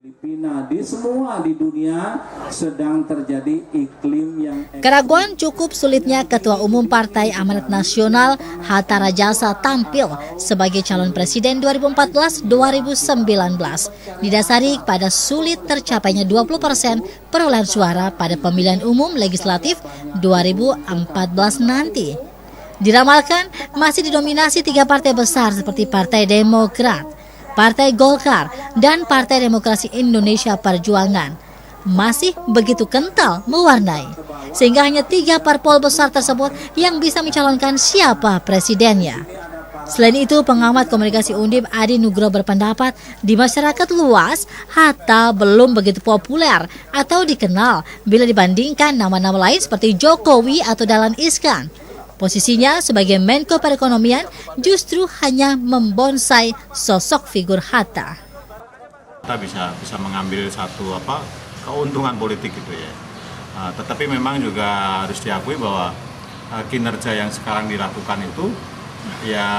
Filipina di dunia sedang terjadi iklim yang Keraguan cukup sulitnya Ketua Umum Partai Amanat Nasional Hatta Rajasa tampil sebagai calon presiden 2014-2019 didasari pada sulit tercapainya 20% perolehan suara pada pemilihan umum legislatif 2014 nanti. Diramalkan masih didominasi 3 partai besar seperti Partai Demokrat, Partai Golkar, dan Partai Demokrasi Indonesia Perjuangan masih begitu kental mewarnai, sehingga hanya 3 parpol besar tersebut yang bisa mencalonkan siapa presidennya. Selain itu, pengamat komunikasi Undip Adi Nugroho berpendapat di masyarakat luas Hatta belum begitu populer atau dikenal bila dibandingkan nama-nama lain seperti Jokowi atau Dahlan Iskan. Posisinya sebagai Menko Perekonomian justru hanya membonsai sosok figur Hatta. Kita bisa mengambil satu keuntungan politik gitu ya. Tetapi memang juga harus diakui bahwa kinerja yang sekarang dilakukan itu ya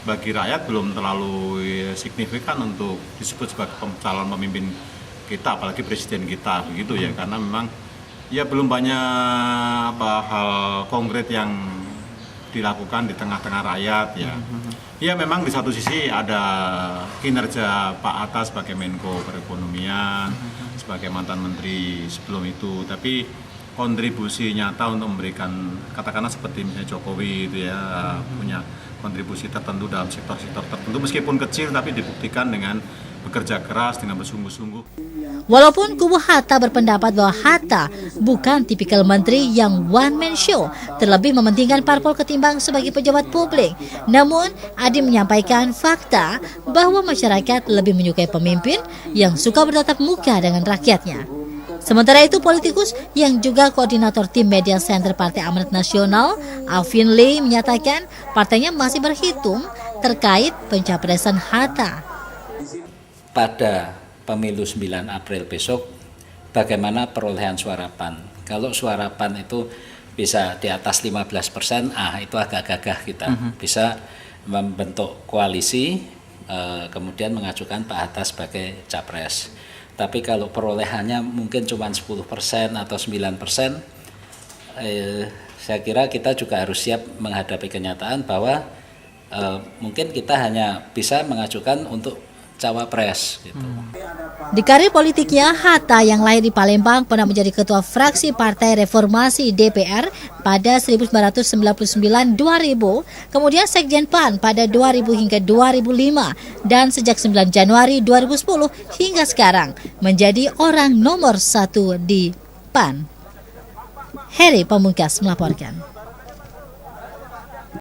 bagi rakyat belum terlalu signifikan untuk disebut sebagai calon pemimpin kita, apalagi presiden kita begitu ya, karena memang ya belum banyak hal konkret yang dilakukan di tengah-tengah rakyat ya. Ya memang di satu sisi ada kinerja Pak Hatta sebagai Menko Perekonomian, sebagai mantan menteri sebelum itu, tapi kontribusi nyata untuk memberikan, katakanlah seperti misalnya Jokowi itu ya, punya kontribusi tertentu dalam sektor-sektor tertentu meskipun kecil, tapi dibuktikan dengan bekerja keras, dengan bersungguh-sungguh. Walaupun kubu Hatta berpendapat bahwa Hatta bukan tipikal menteri yang one-man show, terlebih mementingkan parpol ketimbang sebagai pejabat publik. Namun, Adi menyampaikan fakta bahwa masyarakat lebih menyukai pemimpin yang suka bertatap muka dengan rakyatnya. Sementara itu, politikus yang juga koordinator tim media center Partai Amanat Nasional, Alvin Lee, menyatakan partainya masih berhitung terkait pencapresan Hatta. Pada pemilu 9 April besok, bagaimana perolehan suara PAN? Kalau suara PAN itu bisa di atas 15%, itu agak gagah kita. Bisa membentuk koalisi, kemudian mengajukan Pak Hatta sebagai capres. Tapi kalau perolehannya mungkin cuma 10% atau 9%, saya kira kita juga harus siap menghadapi kenyataan bahwa mungkin kita hanya bisa mengajukan untuk cawapres gitu. Di karir politiknya, Hatta yang lahir di Palembang pernah menjadi ketua fraksi Partai Reformasi DPR pada 1999-2000, kemudian Sekjen PAN pada 2000 hingga 2005, dan sejak 9 Januari 2010 hingga sekarang menjadi orang nomor 1 di PAN. Heri Pamungkas melaporkan.